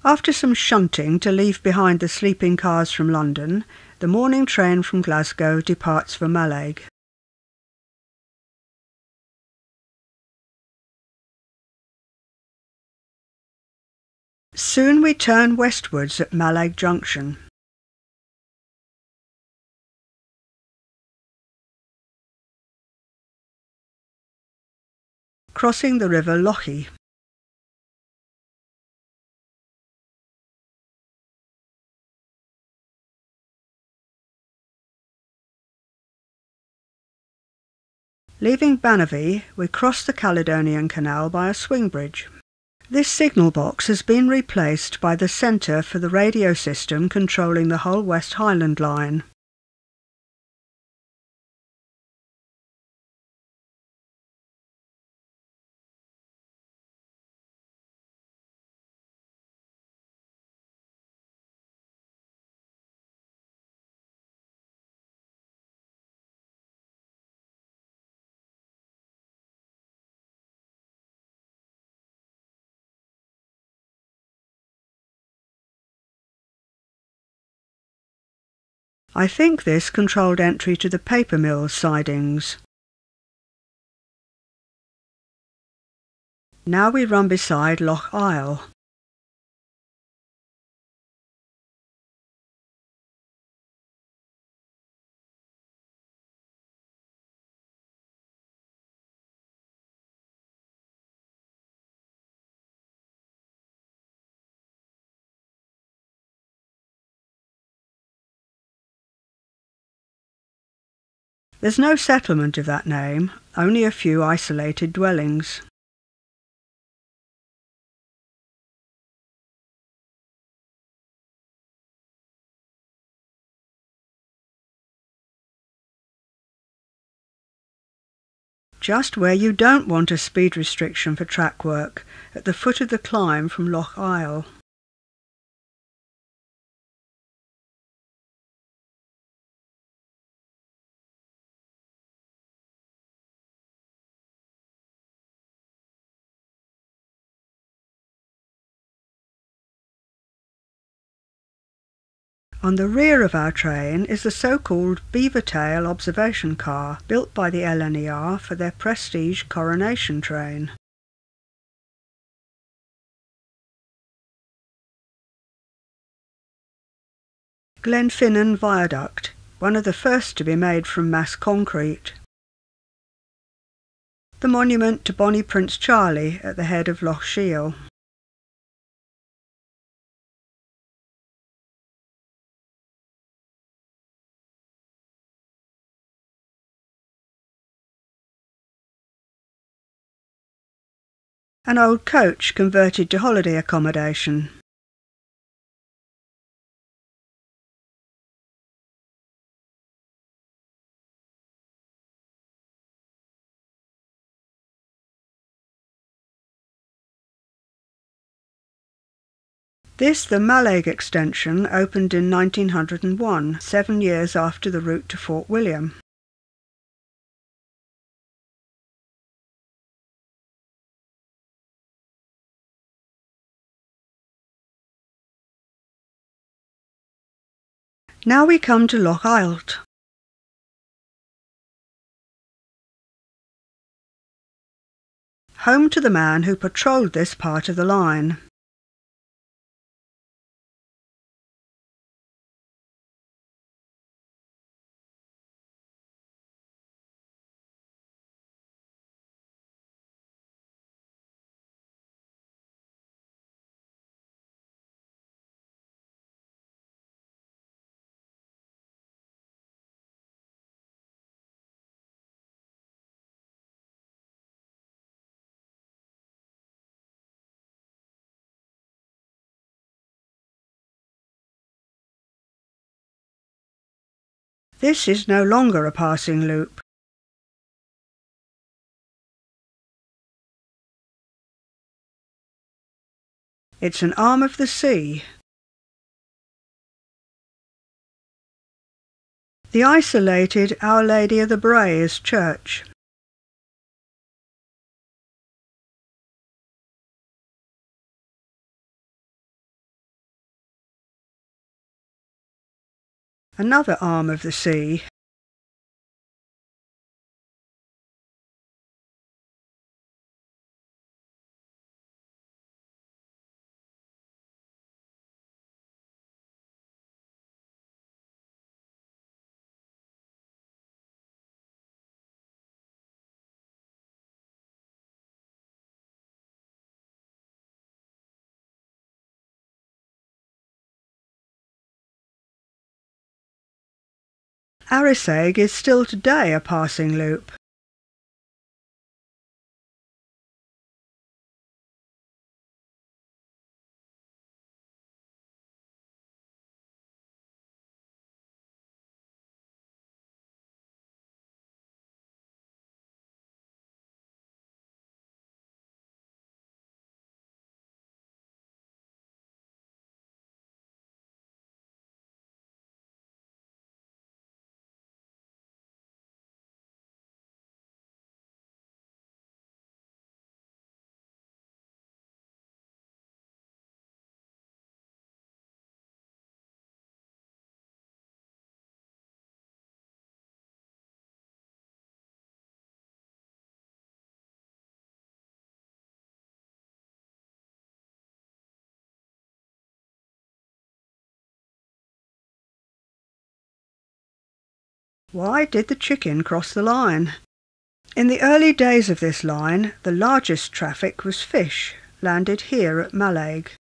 After some shunting to leave behind the sleeping cars from London, the morning train from Glasgow departs for Mallaig. Soon we turn westwards at Mallaig Junction. Crossing the river Lochi. Leaving Banavie, we cross the Caledonian Canal by a swing bridge. This signal box has been replaced by the centre for the radio system controlling the whole West Highland Line. I think this controlled entry to the paper mill sidings. Now we run beside Loco-hauled. There's no settlement of that name, only a few isolated dwellings. Just where you don't want a speed restriction for track work, at the foot of the climb from Loco-hauled. On the rear of our train is the so-called Beaver Tail observation car, built by the LNER for their prestige coronation train. Glenfinnan Viaduct, one of the first to be made from mass concrete. The monument to Bonnie Prince Charlie at the head of Loch Shiel. An old coach converted to holiday accommodation. This, the Mallaig extension, opened in 1901, 7 years after the route to Fort William. Now we come to Loco-hauled. Home to the man who patrolled this part of the line. This is no longer a passing loop. It's an arm of the sea. The isolated Our Lady of the Braes church. another arm of the sea. Mallaig is still today a passing loop. Why did the chicken cross the line? In the early days of this line, the largest traffic was fish, landed here at Mallaig.